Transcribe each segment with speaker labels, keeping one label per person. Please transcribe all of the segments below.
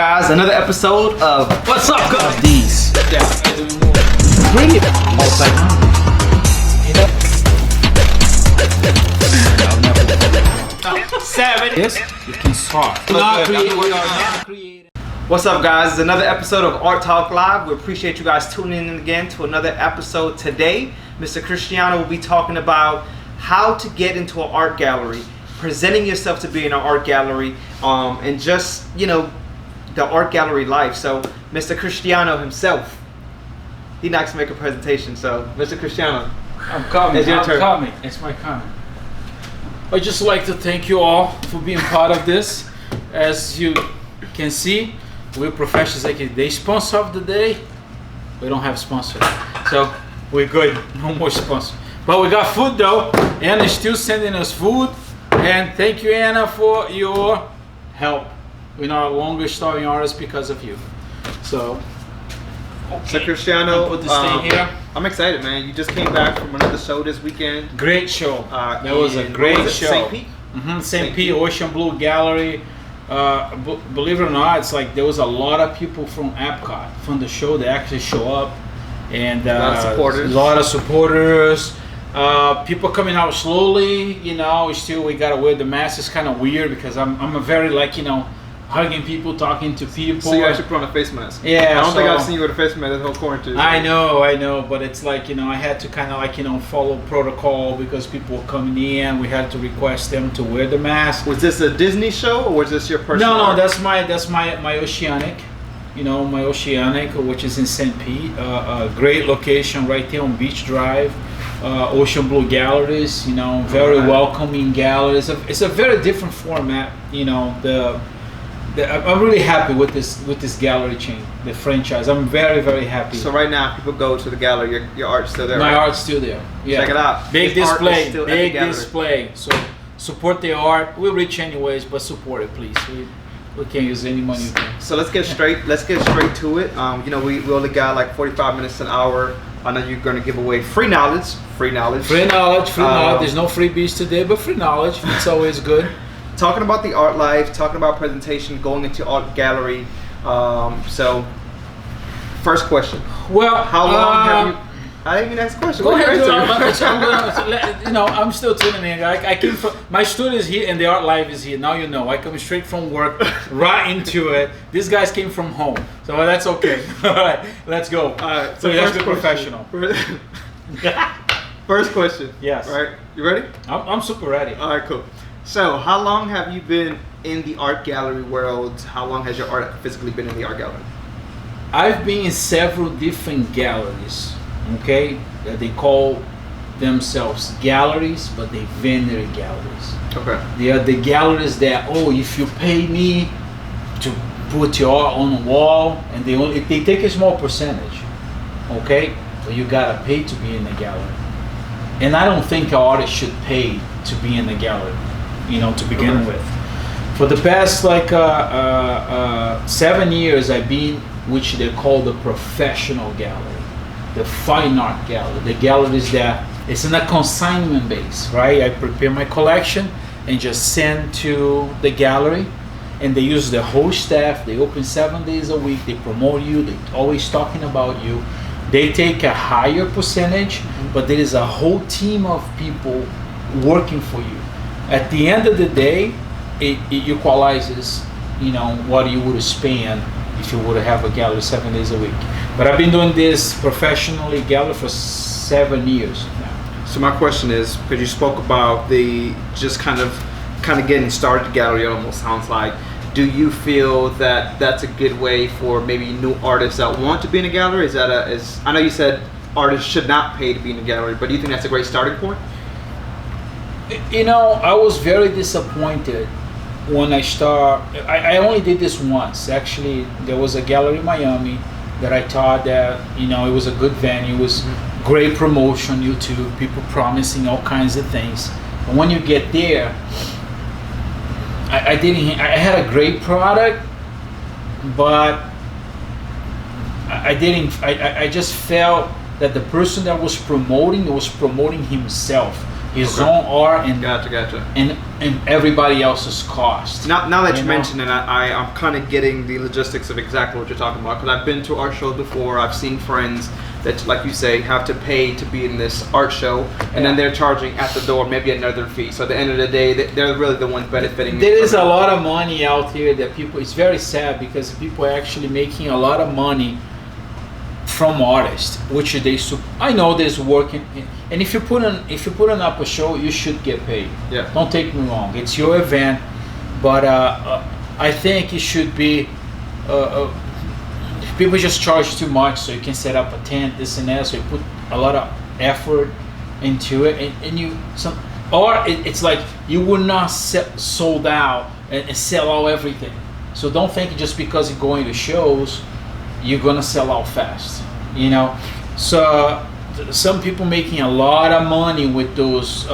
Speaker 1: Guys, another episode of What's Up Guys? These. Bring it. Seven. Yes, you can start. What's up, guys? It's another episode of Art Talk Live. We appreciate you guys tuning in again to another episode today. Mr. Krystiano will be talking about how to get into an art gallery, presenting yourself to be in an art gallery, and just, you know, the art gallery life. So Mr. Krystiano himself, he likes to make a presentation. So Mr. Krystiano,
Speaker 2: I'm coming.
Speaker 1: it's your turn.
Speaker 2: Coming. It's my coming. I'd just like to thank you all for being part of this. As you can see, we're professionals. Like the sponsor of the day, we don't have sponsor, so we're good. No more sponsor. But we got food though. Anna is still sending us food, and thank you, Anna, for your help in our longer starving artists because of you. So, okay.
Speaker 1: So Krystiano,
Speaker 2: put this thing here.
Speaker 1: I'm excited, man. You just came back from another show this weekend.
Speaker 2: Great show. That was a great show.
Speaker 1: St. Pete?
Speaker 2: St. Pete, Ocean Blue Gallery. Believe it or not, it's like there was a lot of people from Epcot from the show that actually show up, and
Speaker 1: a lot of supporters.
Speaker 2: People coming out slowly, you know. Still, we gotta wear the mask. It's kind of weird because I'm a very, like, you know, hugging people, talking to people.
Speaker 1: So you actually put on a face mask.
Speaker 2: Yeah.
Speaker 1: I don't think I've seen you with a face mask this whole quarantine.
Speaker 2: I know, but it's like, you know, I had to kind of, like, you know, follow protocol because people were coming in. We had to request them to wear the mask.
Speaker 1: Was this a Disney show or was this your personal?
Speaker 2: No,
Speaker 1: art?
Speaker 2: that's my Oceanic. You know, my Oceanic, which is in St. Pete. A great location right there on Beach Drive. Ocean Blue Galleries, you know, very welcoming galleries. It's a very different format, you know. I'm really happy with this gallery chain, the franchise. I'm very, very happy.
Speaker 1: So right now, people go to the gallery. Your art's still there.
Speaker 2: My
Speaker 1: right?
Speaker 2: art's still there. Yeah.
Speaker 1: Check it out.
Speaker 2: Big
Speaker 1: His art is
Speaker 2: display.
Speaker 1: still at the
Speaker 2: Big
Speaker 1: gallery.
Speaker 2: display. So support the art. We're rich anyways, but support it, please. We can't use any money.
Speaker 1: So let's get straight to it. You know, we only got like 45 minutes, an hour. I know you're going to give away free knowledge.
Speaker 2: Free knowledge. There's no freebies today, but free knowledge. It's always good.
Speaker 1: Talking about the art life, talking about presentation, going into art gallery. So, first question.
Speaker 2: Well,
Speaker 1: how long have you? I didn't even ask a question.
Speaker 2: Go ahead, I'm still tuning in. I came from, my studio is here and the art live is here. Now you know. I come straight from work, right into it. These guys came from home, so that's okay. All right, let's go.
Speaker 1: All right,
Speaker 2: so you have to be professional.
Speaker 1: First question.
Speaker 2: Yes.
Speaker 1: All right, you ready?
Speaker 2: I'm super ready.
Speaker 1: All right, cool. So, how long have you been in the art gallery world? How long has your art physically been in the art gallery?
Speaker 2: I've been in several different galleries. Okay, they call themselves galleries, but they vendor galleries.
Speaker 1: Okay.
Speaker 2: They are the galleries that, if you pay me to put your art on the wall, and they take a small percentage. Okay, but you gotta pay to be in the gallery, and I don't think an artist should pay to be in the gallery. You know, to begin with. For the past 7 years, I've been, which they call the professional gallery, the fine art gallery, the galleries that it's in a consignment base, right? I prepare my collection and just send to the gallery, and they use the whole staff. They open 7 days a week. They promote you. They're always talking about you. They take a higher percentage, but there is a whole team of people working for you. At the end of the day, it equalizes, you know, what you would spend if you would have a gallery 7 days a week. But I've been doing this professionally gallery for 7 years now.
Speaker 1: So my question is, because you spoke about the just kind of getting started the gallery, it almost sounds like. Do you feel that that's a good way for maybe new artists that want to be in a gallery? I know you said artists should not pay to be in a gallery, but do you think that's a great starting point?
Speaker 2: You know, I was very disappointed when I only did this once. Actually, there was a gallery in Miami that I thought that, you know, it was a good venue, it was great promotion, YouTube, people promising all kinds of things. But when you get there, I had a great product, but I just felt that the person that was promoting himself. his
Speaker 1: Okay.
Speaker 2: own art and
Speaker 1: Gotcha.
Speaker 2: and everybody else's cost.
Speaker 1: Now that you
Speaker 2: know?
Speaker 1: mentioned it, I'm kind of getting the logistics of exactly what you're talking about, because I've been to art shows before. I've seen friends that, like you say, have to pay to be in this art show, and then they're charging at the door maybe another fee. So at the end of the day, they're really the ones benefiting.
Speaker 2: There is a lot of money out here that people, it's very sad because people are actually making a lot of money from artists, which I know there's working, and if you put up a show, you should get paid.
Speaker 1: Yeah.
Speaker 2: Don't take me wrong, it's your event, but I think it should be people just charge too much, so you can set up a tent, this and that, so you put a lot of effort into it, and it's like you would not sold out and sell out everything. So don't think just because you're going to shows you're gonna sell out fast, you know. So some people making a lot of money with those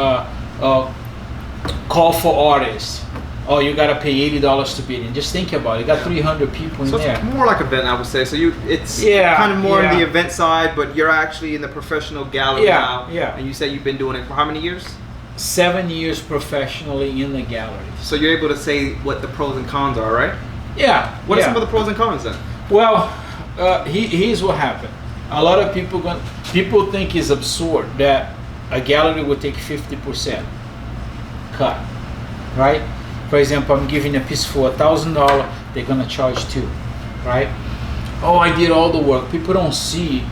Speaker 2: call for artists. Oh, you gotta pay $80 to bid in. Just think about it. You got 300 people in
Speaker 1: so
Speaker 2: there.
Speaker 1: it's more like event, I would say. So it's kind of more in the event side, but you're actually in the professional gallery now.
Speaker 2: Yeah.
Speaker 1: And you said you've been doing it for how many years?
Speaker 2: 7 years professionally in the gallery.
Speaker 1: So you're able to say what the pros and cons are, right?
Speaker 2: Yeah.
Speaker 1: What are some of the pros and cons then?
Speaker 2: Well, here's what happened. A lot of people think it's absurd that a gallery would take 50% cut, right? For example, I'm giving a piece for $1,000, they're gonna charge $2, right? Oh, I did all the work. People don't see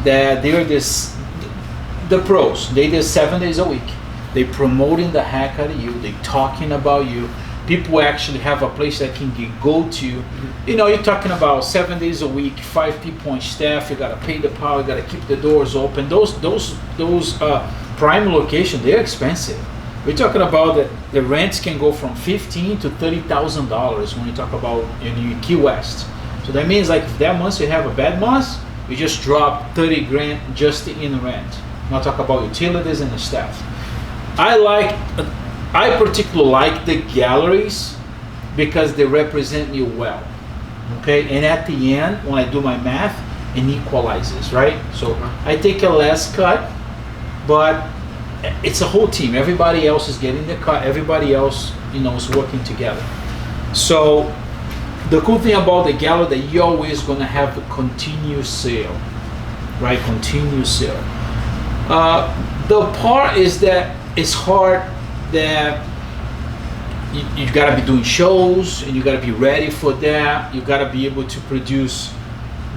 Speaker 2: that the pros. They did 7 days a week. They promoting the heck out of you. They talking about you. People actually have a place that can go to. You know, you're talking about 7 days a week, 5 people on staff. You gotta pay the power. You gotta keep the doors open. Those prime locations, they're expensive. We're talking about the rents can go from $15,000 to $30,000 when you talk about in Key West. So that means like if that month you have a bad month, you just drop 30 grand just in rent. Not talk about utilities and the staff. I particularly like the galleries because they represent me well. Okay, and at the end, when I do my math, it equalizes, right? So I take a less cut, but it's a whole team. Everybody else is getting the cut. Everybody else, is working together. So the cool thing about the gallery that you're always going to have a continuous sale, right? Continuous sale. The part is that it's hard that you got to be doing shows and you got to be ready for that. You got to be able to produce.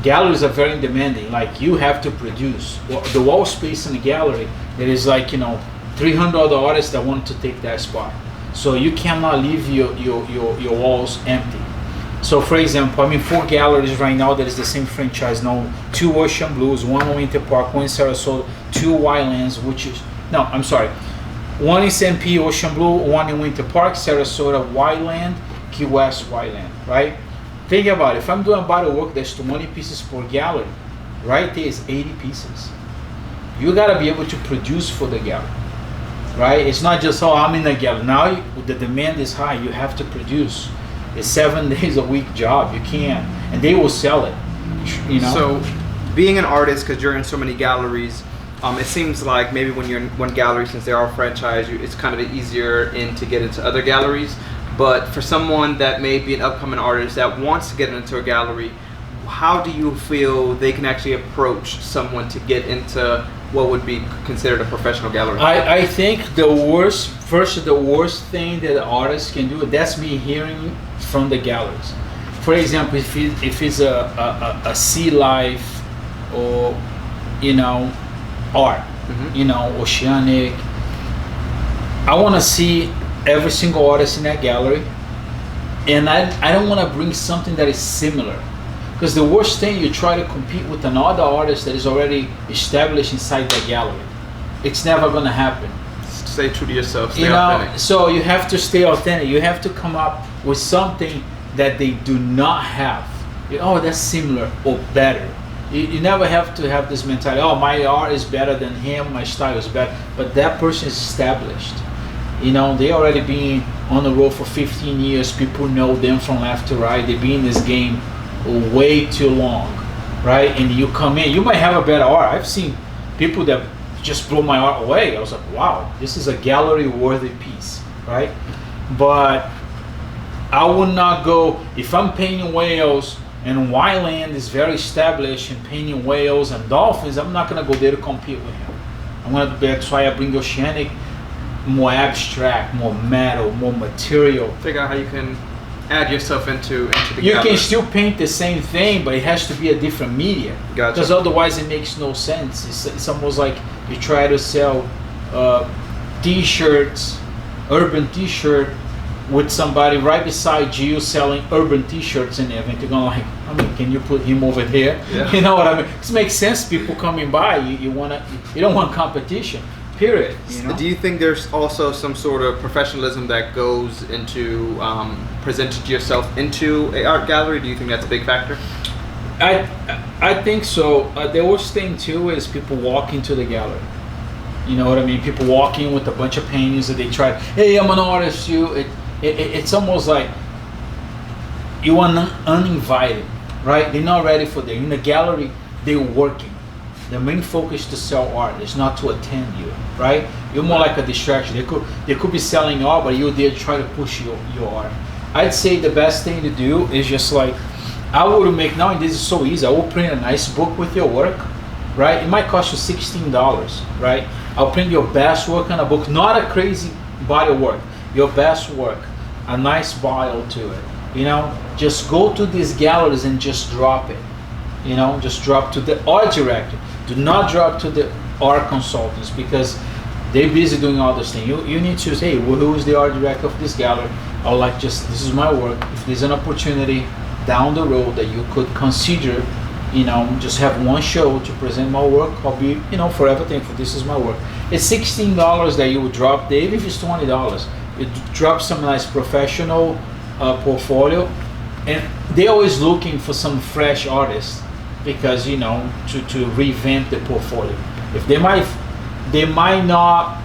Speaker 2: Galleries are very demanding. Like you have to produce the wall space in the gallery. There is like 300 other artists that want to take that spot. So you cannot leave your walls empty. So for example, I'm in 4 galleries right now that is the same franchise now. 2 Ocean Blues, 1 in Winter Park, 1 in Sarasota, 2 Wildlands, one in St. Pete, Ocean Blue, 1 in Winter Park, Sarasota, Wildland, Key West, Wildland, right? Think about it. If I'm doing body work, there's 20 pieces per gallery. Right there is 80 pieces. You gotta be able to produce for the gallery, right? It's not just, I'm in the gallery. Now the demand is high, you have to produce. It's 7 days a week job, you can't. And they will sell it,
Speaker 1: So being an artist, because you're in so many galleries, it seems like maybe when you're in one gallery, since they are franchise, it's kind of easier to get into other galleries. But for someone that may be an upcoming artist that wants to get into a gallery, how do you feel they can actually approach someone to get into what would be considered a professional gallery?
Speaker 2: I think the worst thing that the artist can do, that's me hearing from the galleries. For example, if it's a sea life or art, oceanic, I want to see every single artist in that gallery, and I don't want to bring something that is similar, because the worst thing, you try to compete with another artist that is already established inside that gallery. It's never going to happen.
Speaker 1: Stay true to yourself, stay authentic.
Speaker 2: So you have to stay authentic. You have to come up with something that they do not have. That's similar or better. You never have to have this mentality, my art is better than him, my style is better, but that person is established. They already been on the road for 15 years. People know them from left to right. They've been in this game way too long, right? And you come in, you might have a better art. I've seen people that just blew my heart away. I was like, wow, this is a gallery worthy piece, right? But I would not go, if I'm painting whales and Wyland is very established in painting whales and dolphins, I'm not gonna go there to compete with him. That's why I bring oceanic, more abstract, more metal, more material.
Speaker 1: Figure out how you can add yourself into the
Speaker 2: You
Speaker 1: gallery.
Speaker 2: can still paint the same thing, but it has to be a different media.
Speaker 1: Gotcha.
Speaker 2: Because otherwise it makes no sense. It's almost like you try to sell t-shirts, urban t-shirt, with somebody right beside you selling urban t-shirts in the event. You're going like, I mean, can you put him over here?
Speaker 1: Yeah.
Speaker 2: You know what I mean? It makes sense. People coming by, you don't want competition. Period. You know?
Speaker 1: Do you think there's also some sort of professionalism that goes into presenting yourself into an art gallery? Do you think that's a big factor?
Speaker 2: I think so. The worst thing too is people walk into the gallery. You know what I mean? People walk in with a bunch of paintings that they try. Hey, I'm an artist. It's almost like you are uninvited, right? They're not ready for that. In the gallery, they're working. The main focus is to sell art. It's not to attend you, right? You're more like a distraction. They could be selling art, but you're there to try to push your art. I'd say the best thing to do is just like, I would make, now this is so easy. I will print a nice book with your work, right? It might cost you $16, right? I'll print your best work on a book, not a crazy body of work, your best work, a nice bio to it. You know, just go to these galleries and just drop it. You know, just drop to the art director. Do not drop to the art consultants because they're busy doing all this thing. You need to say, hey, who is the art director of this gallery? Or like, just, this is my work. If there's an opportunity down the road that you could consider, you know, just have one show to present my work, I'll be, you know, forever thankful. This is my work. It's $16 that you would drop there, even if it's $20. You drop some nice professional portfolio, and they're always looking for some fresh artists because, you know, to revamp the portfolio. If they might not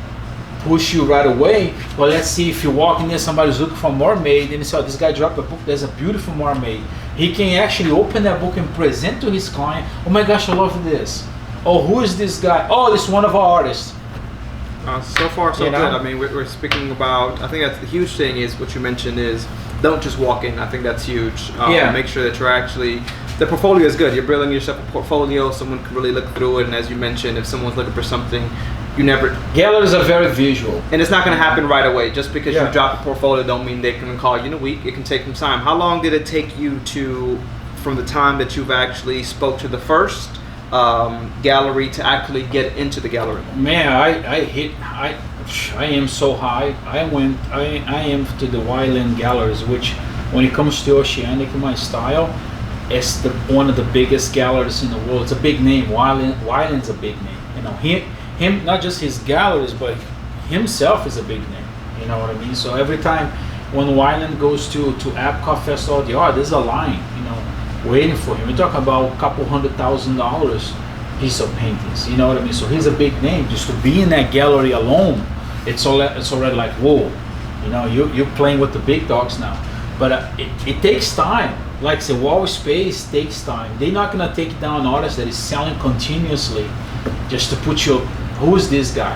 Speaker 2: push you right away, but let's see, if you walk in there, somebody's looking for a mermaid, and you say, oh, this guy dropped a book, there's a beautiful mermaid. He can actually open that book and present to his client, oh my gosh, I love this. Oh, who is this guy? Oh, this is one of our artists.
Speaker 1: So far, so
Speaker 2: You know?
Speaker 1: good. I mean, we're speaking about, I think that's the huge thing is what you mentioned is don't just walk in. I think that's huge.
Speaker 2: Yeah.
Speaker 1: Make sure that you're actually, the portfolio is good. You're building yourself a portfolio. Someone can really look through it. And as you mentioned, if someone's looking for something, you never,
Speaker 2: Galleries are very visual.
Speaker 1: and it's not going to happen right away. Just because
Speaker 2: Yeah.
Speaker 1: you drop a portfolio don't mean they can call you in a week. It can take some time. How long did it take you from the time that you've actually spoke to the first gallery to actually get into the gallery?
Speaker 2: Man, I am so high. I am to the Wyland galleries, which when it comes to oceanic, my style, it's one of the biggest galleries in the world. It's a big name. Wyland's a big name. You know, him, not just his galleries, but himself is a big name. You know what I mean? So every time when Wyland goes to Epcot Festival of the Art, there's a line, you know, waiting for him. We're talking about a couple $100,000 piece of paintings. You know what I mean? So he's a big name. Just to be in that gallery alone, it's already like, whoa, you know, you're playing with the big dogs now. But it takes time. Like I said, wall space takes time. They're not gonna take down an artist that is selling continuously just to put you, who's this guy?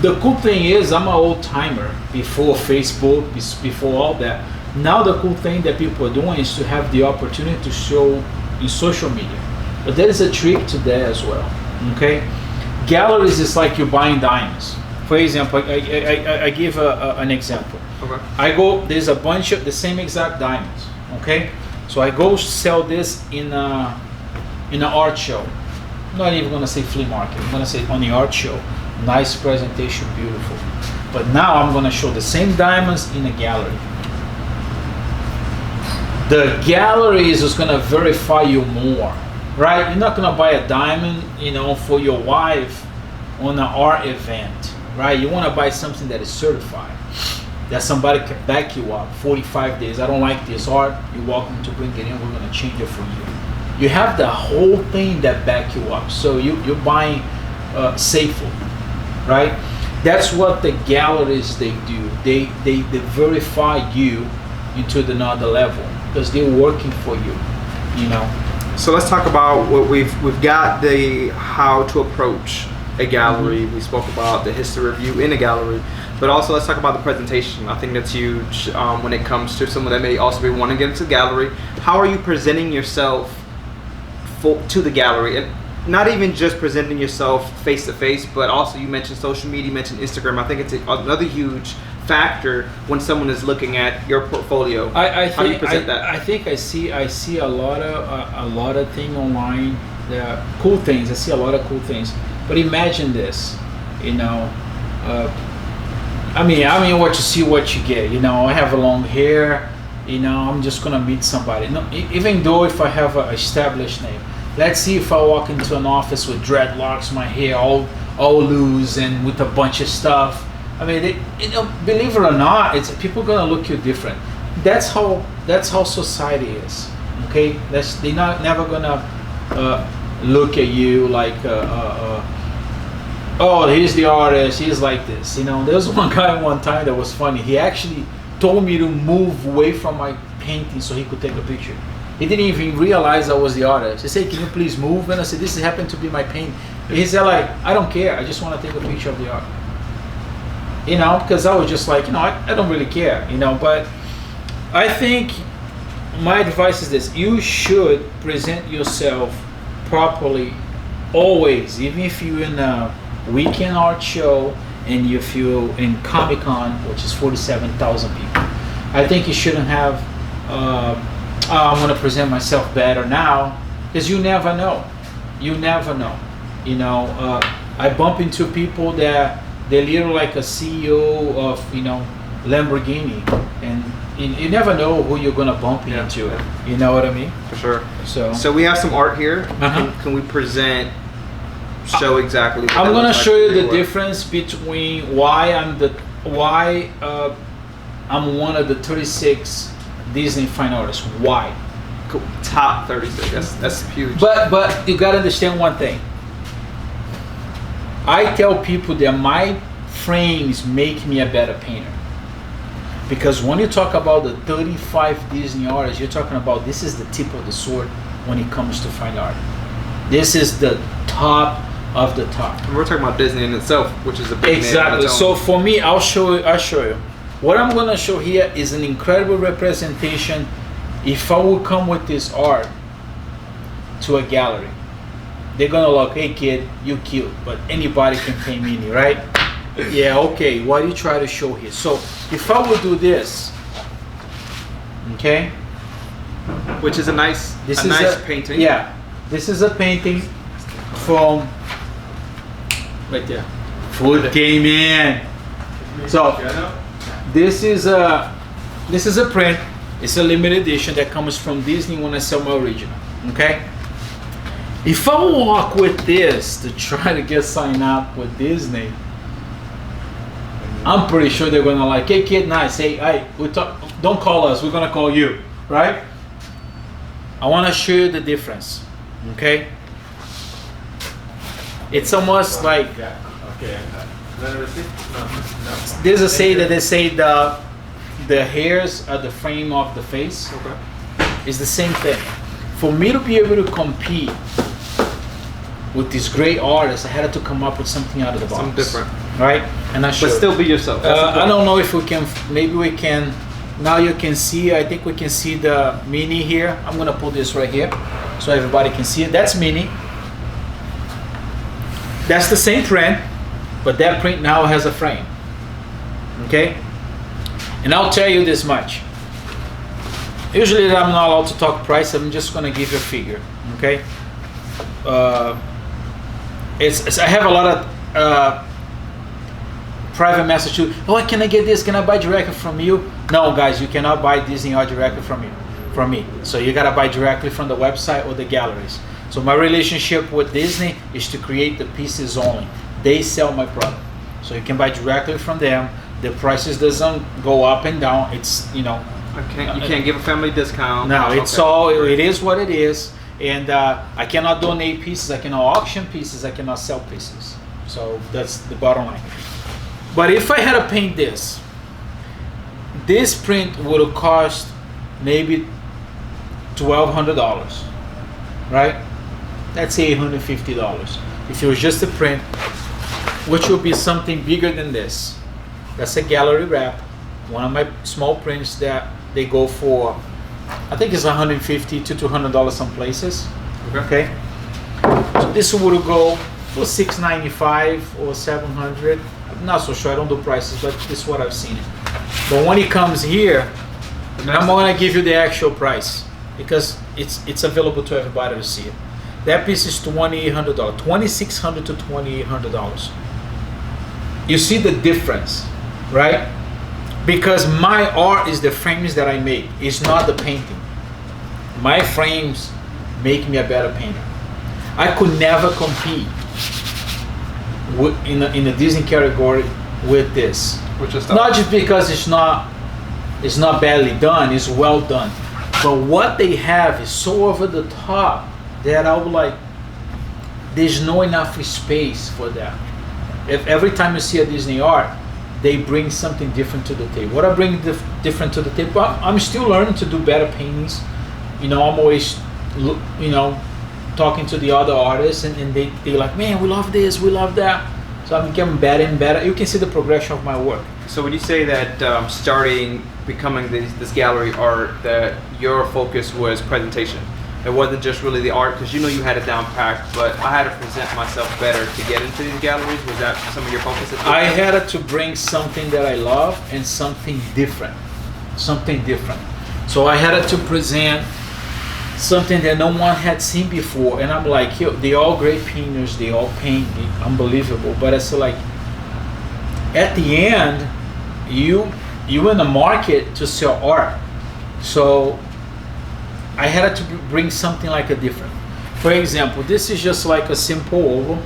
Speaker 2: The cool thing is, I'm an old timer before Facebook, before all that. Now the cool thing that people are doing is to have the opportunity to show in social media. But there is a trick to that as well, okay? Galleries is like you're buying diamonds. For example, I give an example.
Speaker 1: Okay.
Speaker 2: I go, there's a bunch of the same exact diamonds, okay? So I go sell this in an art show. I'm not even gonna say flea market, I'm gonna say on the art show. Nice presentation, beautiful. But now I'm gonna show the same diamonds in a gallery. The gallery is just gonna verify you more, right? You're not gonna buy a diamond, you know, for your wife on an art event, right? You wanna buy something that is certified, that somebody can back you up. 45 days, I don't like this art, you're welcome to bring it in, we're gonna change it for you. You have the whole thing that back you up. So you're buying safely, right? That's what the galleries they do. They verify you into another level because they're working for you, you know.
Speaker 1: So let's talk about what we've got, the how to approach a gallery. We spoke about the history review in a gallery, but also let's talk about the presentation. I think that's huge when it comes to someone that may also be wanting to get into the gallery. How are you presenting yourself to the gallery? And not even just presenting yourself face to face, but also you mentioned social media, you mentioned Instagram. I think it's another huge factor when someone is looking at your portfolio. How do you present that?
Speaker 2: I think I see a lot of thing online. There are cool things. I see a lot of cool things. But imagine this, you know. I mean, what you see, what you get. You know, I have a long hair. You know, I'm just gonna meet somebody. No, even though if I have an established name. Let's see if I walk into an office with dreadlocks, my hair all loose, and with a bunch of stuff. I mean, believe it or not, it's people gonna look you different. That's how society is. Okay, they're never gonna look at you like, oh, he's the artist, he's like this. You know, there was one guy one time that was funny. He actually told me to move away from my painting so he could take a picture. He didn't even realize I was the artist. He said, "Can you please move?" And I said, "This happened to be my painting." He said, "Like, I don't care. I just want to take a picture of the art." You know, because I was just like, you know, I don't really care. You know, but I think my advice is this: you should present yourself properly, always. Even if you're in a weekend art show and if you're in Comic-Con, which is 47,000 people, I think you shouldn't have. I'm going to present myself better now, because you never know. You never know. You know, I bump into people that they're literally like a CEO of, you know, Lamborghini, and you never know who you're going to bump into.
Speaker 1: Yeah.
Speaker 2: You know what I mean?
Speaker 1: For sure.
Speaker 2: So
Speaker 1: we have some art here. Can we show exactly what
Speaker 2: I'm going to show you the
Speaker 1: work?
Speaker 2: difference between why I'm one of the 36 Disney fine artists. Why?
Speaker 1: Cool. Top 36. That's huge.
Speaker 2: But you gotta understand one thing. I tell people that my frames make me a better painter. Because when you talk about the 35 Disney artists, you're talking about this is the tip of the sword when it comes to fine art. This is the top of the top.
Speaker 1: And we're talking about Disney in itself, which is a big
Speaker 2: exactly. So for me, I'll show you. What I'm gonna show here is an incredible representation. If I will come with this art to a gallery, they're gonna look, "Hey kid, you cute, but anybody can paint Minnie, right?" Yeah, okay, what do you try to show here? So if I will do this, okay?
Speaker 1: Which is a nice painting.
Speaker 2: Yeah, this is a painting from right there. Food came in. So this is a print. It's a limited edition that comes from Disney when I sell my original. Okay. If I walk with this to try to get signed up with Disney, I'm pretty sure they're gonna like, "Hey kid, nice. Hey, don't call us. We're gonna call you, right?" I want to show you the difference. Okay. It's almost like.
Speaker 3: Okay.
Speaker 2: There's a say that they say the hairs are the frame of the face.
Speaker 1: Okay.
Speaker 2: It's the same thing. For me to be able to compete with these great artists, I had to come up with something out of the box.
Speaker 1: Something different.
Speaker 2: Right? And I should.
Speaker 1: But still be yourself.
Speaker 2: I don't know if we can, maybe we can, now you can see, I think we can see the Minnie here. I'm gonna put this right here so everybody can see it. That's Minnie. That's the same print, but that print now has a frame. Okay? And I'll tell you this much. Usually I'm not allowed to talk price, I'm just gonna give you a figure. Okay? I have a lot of private message to, "Oh, can I get this? Can I buy directly from you?" No, guys, you cannot buy Disney art directly from me. So you gotta buy directly from the website or the galleries. So my relationship with Disney is to create the pieces only. They sell my product, so you can buy directly from them. The prices doesn't go up and down. It's, you know,
Speaker 1: you can't give a family discount.
Speaker 2: No, it's it is what it is. And I cannot donate pieces, I cannot auction pieces, I cannot sell pieces. So that's the bottom line. But if I had to paint this print would have cost maybe $1,200, right? That's $850. If it was just a print, which will be something bigger than this. That's a gallery wrap. One of my small prints that they go for, I think it's $150 to $200 some places. Okay. So this would go for $695 or $700. I'm not so sure. I don't do prices, but this is what I've seen. But when it comes here, I'm gonna give you the actual price because it's available to everybody to see it. That piece is $2,800, $2,600 to $2,800. You see the difference, right? Because my art is the frames that I make. It's not the painting. My frames make me a better painter. I could never compete in the Disney category with this. Not just because it's not badly done, it's well done. But what they have is so over the top that I would like, there's no enough space for that. If every time you see a Disney art, they bring something different to the table. What I bring different to the table, I'm still learning to do better paintings. You know, I'm always, you know, talking to the other artists and they're like, man, we love this, we love that. So I'm getting better and better. You can see the progression of my work.
Speaker 1: So would you say that becoming this gallery art, that your focus was presentation? It wasn't just really the art, because you know you had it down packed, but I had to present myself better to get into these galleries. Was that some of your focus?
Speaker 2: I had to bring something that I love and something different. Something different. So I had to present something that no one had seen before. And I'm like, yo, they're all great painters, they all paint unbelievable. But it's like, at the end, you in the market to sell art. So I had to bring something like a different. For example, this is just like a simple oval,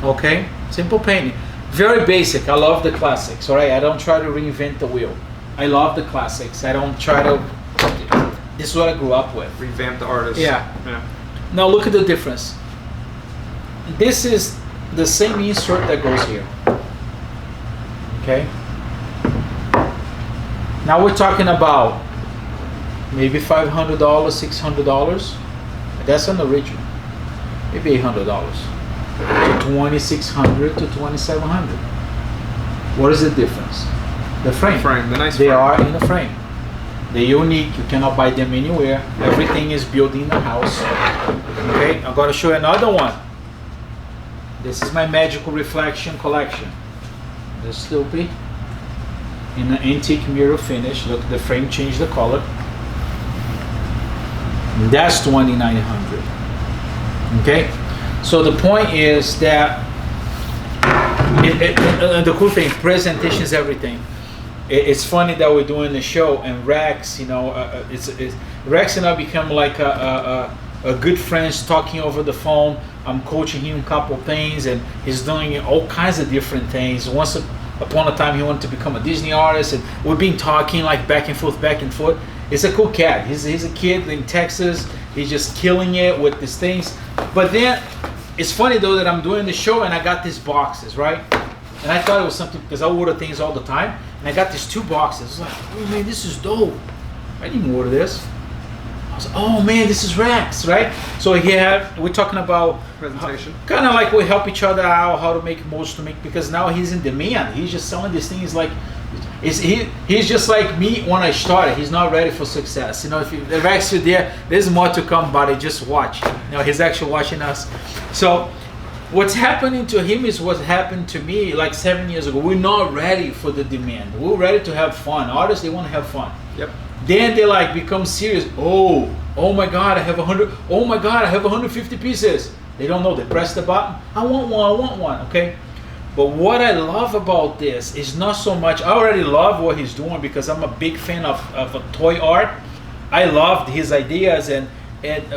Speaker 2: okay? Simple painting, very basic. I love the classics, all right? I don't try to reinvent the wheel. I love the classics. I don't try to, this is what I grew up with.
Speaker 1: Revamp the artist.
Speaker 2: Yeah. Now look at the difference. This is the same insert that goes here, okay? Now we're talking about maybe $500, $600. That's an original. Maybe $800 to $2,600 to $2,700. What is the difference? The frame.
Speaker 1: The nice
Speaker 2: they
Speaker 1: frame.
Speaker 2: are in the frame. They're unique. You cannot buy them anywhere. Everything is built in the house. Okay, I'm gonna show you another one. This is my magical reflection collection. The Snoopy in an antique mirror finish. Look, the frame changed the color. That's $2,900. Okay, so the point is that the cool thing, presentation is everything. It's funny that we're doing the show and Rex, you know, Rex and I become like a good friends talking over the phone. I'm coaching him a couple things and he's doing all kinds of different things. Once upon a time he wanted to become a Disney artist and we've been talking like back and forth. He's a cool cat. He's a kid in Texas. He's just killing it with these things. But then it's funny though that I'm doing the show and I got these boxes, right? And I thought it was something because I order things all the time. And I got these 2 boxes. I was like, oh man, this is dope. I didn't order this. I was like, oh man, this is Rex, right? So here we're talking about
Speaker 1: presentation.
Speaker 2: Kind of like we help each other out how to make most to make, because now he's in demand. He's just selling these things like he's just like me when I started. He's not ready for success. You know, if Rex is there's more to come, buddy. Just watch. You know, he's actually watching us. So what's happening to him is what happened to me like 7 years ago. We're not ready for the demand. We're ready to have fun. Artists, they want to have fun.
Speaker 1: Yep.
Speaker 2: Then they like become serious. Oh my God, I have 100. Oh my God, I have 150 pieces. They don't know. They press the button. I want one. Okay. But what I love about this is not so much, I already love what he's doing because I'm a big fan of toy art. I loved his ideas and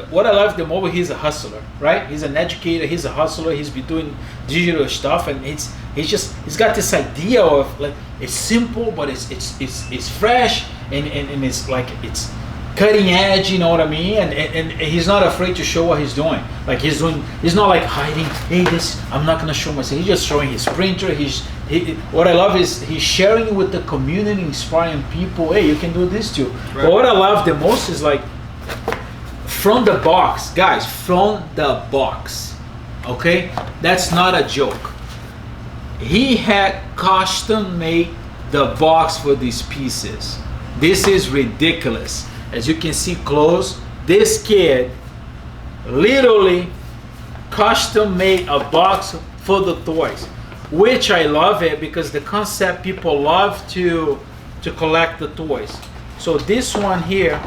Speaker 2: what I love the most, he's a hustler, right? He's an educator, he's a hustler, he's been doing digital stuff and he's got this idea of like, it's simple, but it's fresh and it's like, it's cutting edge, you know what I mean? And he's not afraid to show what he's doing. Like he's not like hiding, hey, this, I'm not gonna show myself. He's just showing his printer. What I love is he's sharing it with the community, inspiring people, hey, you can do this too. Right. But what I love the most is like, from the box, guys, from the box, okay? That's not a joke. He had custom made the box for these pieces. This is ridiculous. As you can see close, this kid literally custom made a box for the toys, which I love it because the concept, people love to collect the toys. So this one here,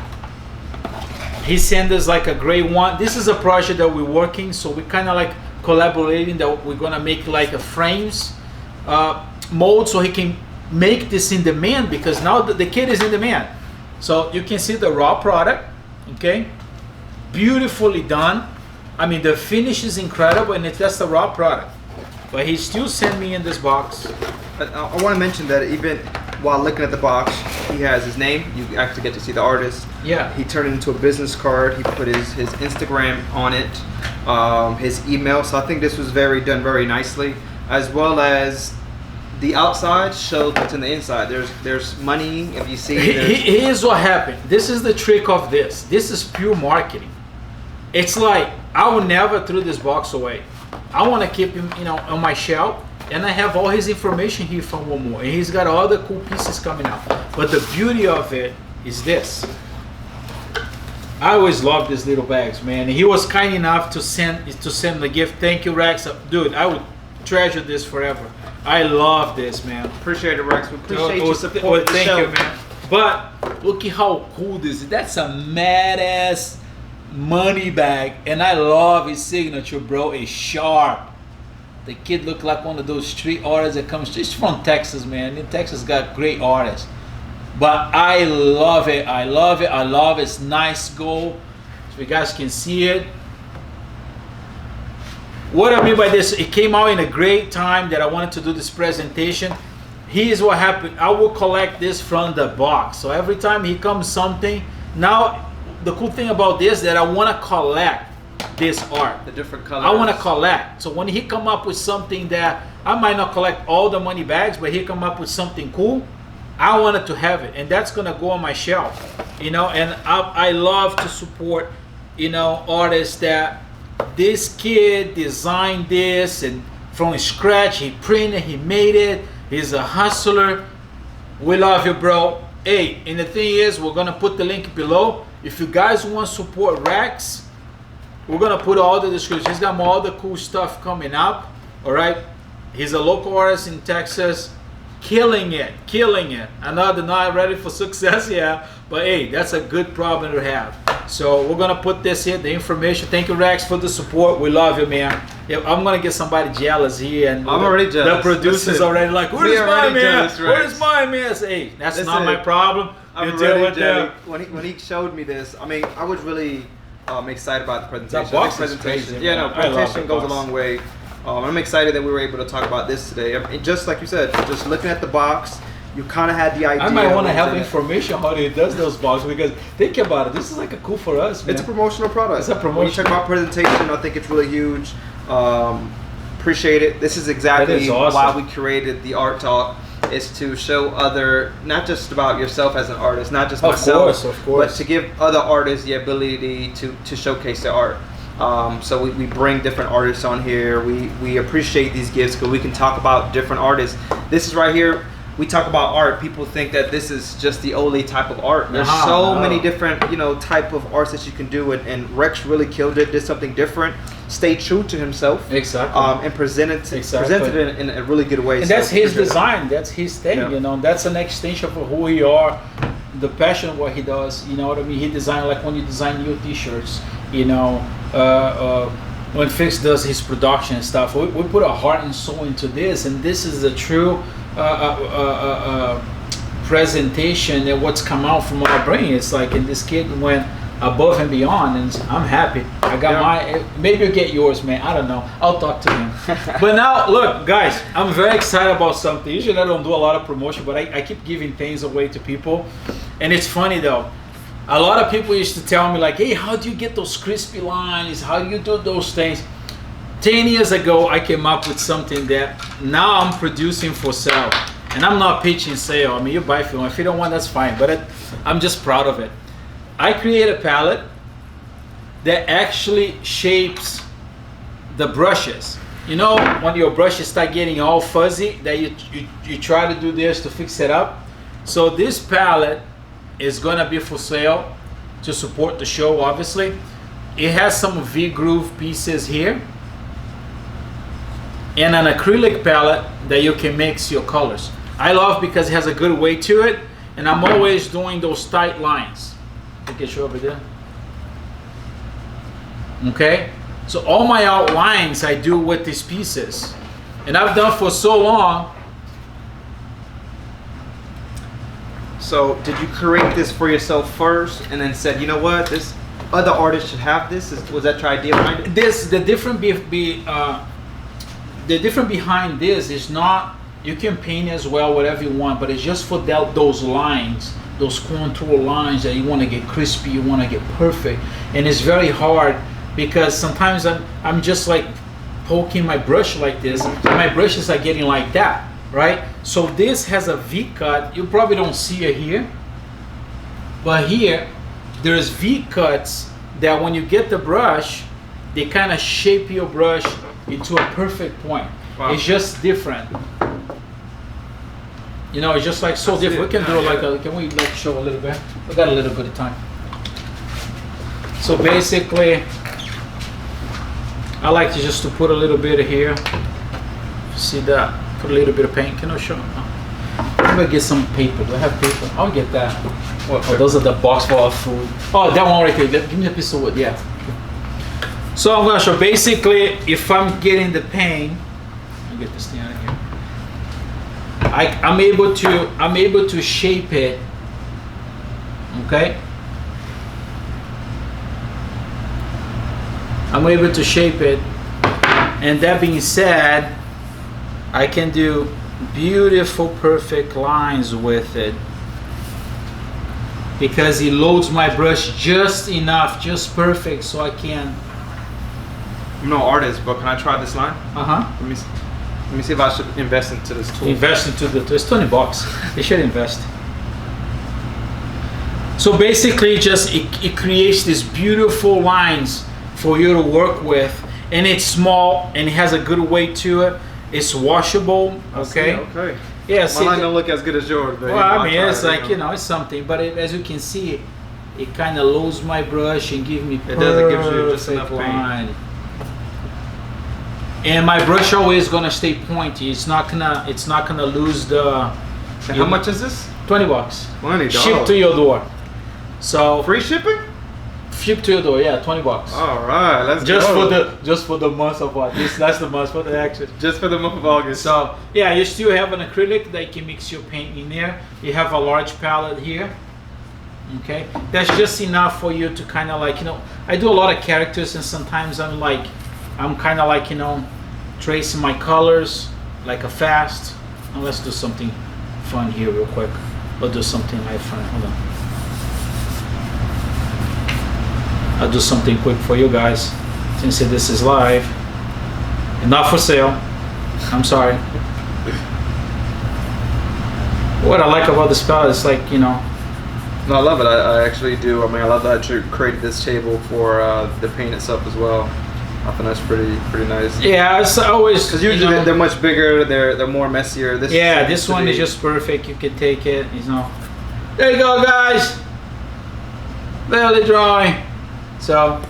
Speaker 2: he sent us like a gray one. This is a project that we're working, so we kind of like collaborating that we're gonna make like a frames mold so he can make this in demand, because now the kid is in demand. So you can see the raw product, okay, beautifully done. I mean, the finish is incredible, and that's the raw product, but he still sent me in this box.
Speaker 1: I want to mention that even while looking at the box, he has his name. You actually get to see the artist.
Speaker 2: Yeah.
Speaker 1: He turned it into a business card. He put his Instagram on it, his email. So I think this was done very nicely, as well as the outside shows what's in the inside. There's money. If you see,
Speaker 2: here's what happened. This is the trick of this. This is pure marketing. It's like I will never throw this box away. I want to keep him, on my shelf, and I have all his information here from one more. And he's got all the cool pieces coming out. But the beauty of it is this. I always love these little bags, man. He was kind enough to send the gift. Thank you, Rex. Dude, I would treasure this forever. I love this, man.
Speaker 1: Appreciate it, Rex. We appreciate your support.
Speaker 2: Thank you, man. But look at how cool this is. That's a mad-ass money bag, and I love his signature, bro. It's sharp. The kid looked like one of those street artists that comes just from Texas, man. And Texas got great artists. But I love it. I love it. I love it. It's nice gold. So you guys can see it. What I mean by this, it came out in a great time that I wanted to do this presentation. Here's what happened. I will collect this from the box. So every time he comes something, now the cool thing about this that I want to collect this art.
Speaker 1: The different colors.
Speaker 2: I want to collect. So when he come up with something that I might not collect all the money bags, but he come up with something cool, I wanted to have it, and that's gonna go on my shelf. And I love to support artists that this kid designed this and from scratch, he printed, he made it, he's a hustler. We love you, bro. Hey, and the thing is, we're gonna put the link below. If you guys want to support Rex, we're gonna put all the description. He's got all the cool stuff coming up. All right, he's a local artist in Texas, killing it. I know they're not ready for success yet, but hey, that's a good problem to have. So we're gonna put this here, the information. Thank you, Rex, for the support. We love you, man. Yeah, I'm gonna get somebody jealous here, and
Speaker 1: I'm already jealous.
Speaker 2: The producers already like, where's mine, man? Where's mine, man? Hey, that's not my problem.
Speaker 1: I'm already jealous. When he showed me this, I mean, I was really excited about the presentation.
Speaker 2: That box is crazy,
Speaker 1: yeah, no, presentation goes
Speaker 2: box.
Speaker 1: a long way. I'm excited that we were able to talk about this today. I mean, just like you said, just looking at the box, you kind of had the idea.
Speaker 2: I might want to have information how he does those boxes, because think about it. This is like a cool for us, man.
Speaker 1: It's a promotional product.
Speaker 2: It's a promotion.
Speaker 1: When you talk about presentation, I think it's really huge. Appreciate it. This is exactly
Speaker 2: awesome.
Speaker 1: why we created the Art Talk. Is to show not just about yourself as an artist, not just myself,
Speaker 2: of course,
Speaker 1: but to give other artists the ability to showcase their art. So we bring different artists on here. We appreciate these gifts because we can talk about different artists. This is right here. We talk about art. People think that this is just the only type of art. There's many different type of arts that you can do, and Rex really killed it. Did something different. Stayed true to himself.
Speaker 2: Exactly.
Speaker 1: And presented it in a really good way.
Speaker 2: And that's his design. That's his thing. Yeah. That's an extension of who we are. The passion of what he does. You know what I mean? He designed, like when you design new T-shirts. When Fix does his production and stuff, we put our heart and soul into this, and this is the true presentation and what's come out from our brain. It's like, and this kid went above and beyond, and I'm happy. I got mine. Maybe you'll get yours, man. I don't know. I'll talk to him. But now, look, guys, I'm very excited about something. Usually I don't do a lot of promotion, but I keep giving things away to people. And it's funny though. A lot of people used to tell me like, hey, how do you get those crispy lines? How do you do those things? 10 years ago, I came up with something that now I'm producing for sale. And I'm not pitching sale. I mean, you buy if you want. If you don't want, that's fine. But I'm just proud of it. I create a palette that actually shapes the brushes. You know, when your brushes start getting all fuzzy, that you try to do this to fix it up. So this palette is gonna be for sale to support the show, obviously. It has some V-groove pieces here and an acrylic palette that you can mix your colors. I love because it has a good weight to it, and I'm always doing those tight lines. Look at you over there. Okay, so all my outlines I do with these pieces, and I've done for so long.
Speaker 1: So did you create this for yourself first and then said, you know what, this other artists should have this? Was that your idea behind it?
Speaker 2: The different behind this is not, you can paint as well whatever you want, but it's just for those lines, those contour lines that you want to get crispy, you want to get perfect. And it's very hard because sometimes I'm just like poking my brush like this, and my brushes are getting like that, right? So this has a V cut. You probably don't see it here, but here there's V cuts that when you get the brush, they kind of shape your brush into a perfect point. Wow. It's just different. You know, it's just like so different. We can do like can we like show a little bit? We got a little bit of time. So basically, I like to just to put a little bit here. See that? Put a little bit of paint. Can I show? I'm gonna get some paper. Do I have paper? I'll get that. Oh, those are the box full of food. Oh, that one right there. Give me a piece of wood. Yeah. So I'm gonna show. Basically, if I'm getting the paint, I'll get this thing out of here. I'm able to shape it. Okay. I'm able to shape it, and that being said, I can do beautiful, perfect lines with it because it loads my brush just enough, just perfect, so I can.
Speaker 1: I'm no artist, but can I try this line?
Speaker 2: Uh-huh.
Speaker 1: Let me see if I should invest into this tool.
Speaker 2: Invest into the tool. It's $20. They should invest. So basically, just it creates these beautiful lines for you to work with, and it's small and it has a good weight to it. It's washable. Okay.
Speaker 1: Okay.
Speaker 2: Yeah.
Speaker 1: My line don't look as good as yours, but
Speaker 2: well, I mean, it's like, you know, it's something. But as you can see, it kind of loads my brush and gives me perfect
Speaker 1: it gives you just enough
Speaker 2: line. And my brush always gonna stay pointy. It's not gonna lose the.
Speaker 1: And how much is this?
Speaker 2: $20.
Speaker 1: $20.
Speaker 2: Shipped to your door. So
Speaker 1: free shipping?
Speaker 2: Shipped to your door, yeah, $20.
Speaker 1: All right, let's
Speaker 2: go. Just for the month of what? That's the month for the action.
Speaker 1: Just for the month of August.
Speaker 2: So yeah, you still have an acrylic that you can mix your paint in there. You have a large palette here. Okay, that's just enough for you to kind of like, you know, I do a lot of characters, and sometimes I'm kind of like, you know, tracing my colors like a fast. Now let's do something fun here real quick. We'll do something like fun. Hold on. I'll do something quick for you guys since this is live and not for sale. I'm sorry. What I like about this palette is, like, you know.
Speaker 1: No, I love it. I actually do. I mean, I love that you created this table for the paint itself as well. I think that's pretty nice.
Speaker 2: Yeah, it's always,
Speaker 1: because usually, you know, they're much bigger. They're more messier.
Speaker 2: This one is just perfect. You can take it. You know. There you go, guys. Barely drawing. So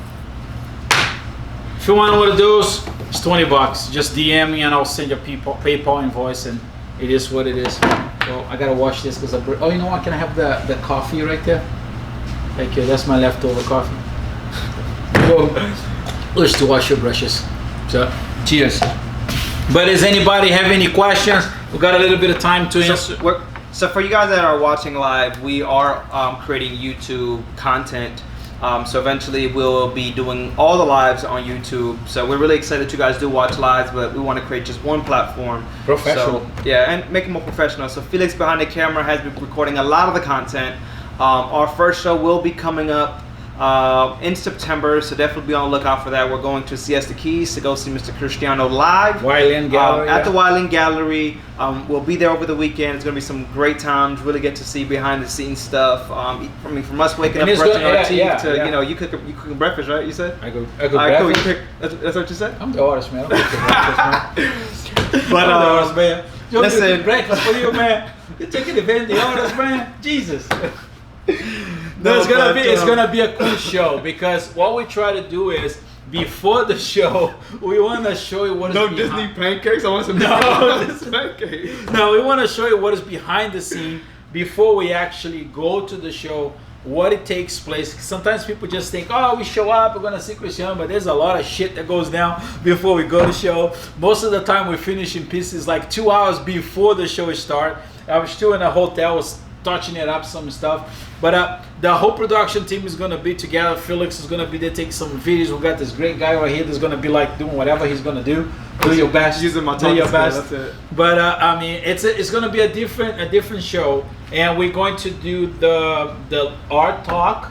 Speaker 2: if you want to order those, it's $20. Just DM me and I'll send you a PayPal invoice, and it is what it is. Well, I gotta wash this because oh, you know what? Can I have the coffee right there? Thank you. That's my leftover coffee. Let's to wash your brushes. So cheers. But does anybody have any questions? We got a little bit of time to answer.
Speaker 1: So for you guys that are watching live, we are creating YouTube content. So eventually we'll be doing all the lives on YouTube. So we're really excited you guys do watch lives, but we want to create just one platform.
Speaker 2: Professional.
Speaker 1: So, yeah, and make it more professional. So Felix behind the camera has been recording a lot of the content. Our first show will be coming up in September, so definitely be on the lookout for that. We're going to Siesta Keys to go see Mr. Cristiano live.
Speaker 2: Wyland Gallery.
Speaker 1: At the Wyland Gallery. We'll be there over the weekend. It's going to be some great times. Really get to see behind the scenes stuff. From us waking up, brushing our teeth to, you know, you cook breakfast, right? You said?
Speaker 2: I go
Speaker 1: Cool.
Speaker 2: breakfast.
Speaker 1: That's what you said?
Speaker 2: I'm the artist, man. I'm the breakfast, man.
Speaker 1: But,
Speaker 2: I'm the artist, man.
Speaker 1: Listen.
Speaker 2: Breakfast for you, man. You're taking advantage of the artist, man. Jesus. No, it's gonna be a cool show, because what we try to do is, before the show, we want to show you what is behind.
Speaker 1: Disney pancakes. I want some Disney pancakes.
Speaker 2: No, we want to show you what is behind the scene before we actually go to the show. What it takes place. Sometimes people just think, oh, we show up, we're gonna see Cristiano, but there's a lot of shit that goes down before we go to the show. Most of the time, we finish in pieces like 2 hours before the show starts. I was still in a hotel, was touching it up, some stuff. But the whole production team is gonna be together. Felix is gonna be there, take some videos. We got this great guy right here that's gonna be like doing whatever he's gonna do. Do your best.
Speaker 1: Using my
Speaker 2: do your best.
Speaker 1: That's it.
Speaker 2: But I mean, it's gonna be a different show, and we're going to do the art talk,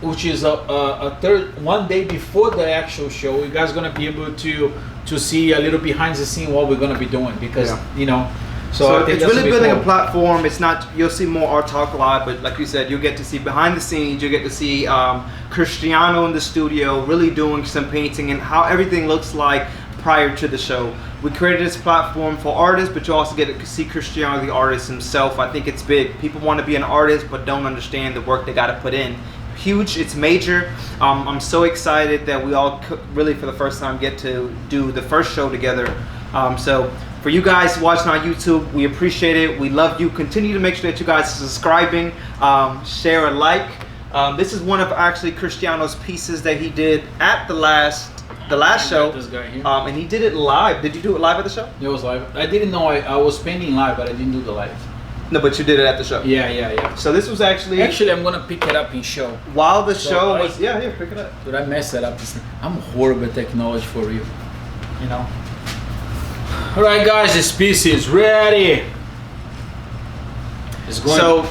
Speaker 2: which is a third one day before the actual show. You guys are gonna be able to see a little behind the scene what we're gonna be doing, because you know.
Speaker 1: So it's really building a platform. It's not, you'll see more Art Talk Live, but like you said, you'll get to see behind the scenes. You'll get to see Cristiano in the studio really doing some painting and how everything looks like prior to the show. We created this platform for artists, but you also get to see Cristiano, the artist himself. I think it's big. People want to be an artist, but don't understand the work they got to put in. Huge, it's major. I'm so excited that we all really for the first time get to do the first show together. So for you guys watching on YouTube, we appreciate it. We love you. Continue to make sure that you guys are subscribing, share and like. This is one of actually Cristiano's pieces that he did at the last show.
Speaker 2: This guy here.
Speaker 1: And he did it live. Did you do it live at the show?
Speaker 2: It was live. I didn't know I was painting live, but I didn't do the live.
Speaker 1: No, but you did it at the show.
Speaker 2: Yeah.
Speaker 1: So this was actually
Speaker 2: I'm gonna pick it up and show.
Speaker 1: While the show was here, pick it up.
Speaker 2: Dude, I messed that up. I'm horrible at technology for real. You know. All right, guys, this piece is ready. It's going.
Speaker 1: So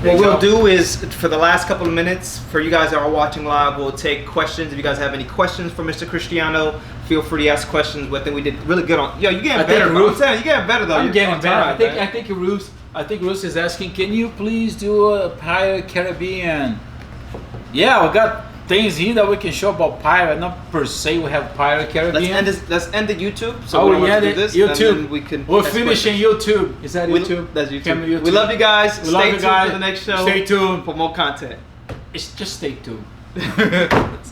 Speaker 1: what we'll do is, for the last couple of minutes, for you guys that are watching live, we'll take questions. If you guys have any questions for Mr. Cristiano, feel free to ask questions. I think we did really good on. Yo, you're getting better, bro. I'm saying, you're getting better though.
Speaker 2: I'm getting better. I think Ruth is asking, can you please do a Pirate Caribbean? Yeah, we got things here that we can show about pirate. Not per se we have Pirate Caribbean.
Speaker 1: Let's end the YouTube. So we're
Speaker 2: yeah,
Speaker 1: do this,
Speaker 2: YouTube.
Speaker 1: We're
Speaker 2: finishing YouTube. Is that YouTube?
Speaker 1: That's YouTube.
Speaker 2: YouTube.
Speaker 1: We love you guys.
Speaker 2: Stay tuned
Speaker 1: for the next show.
Speaker 2: Stay tuned
Speaker 1: for more content.
Speaker 2: Just stay tuned.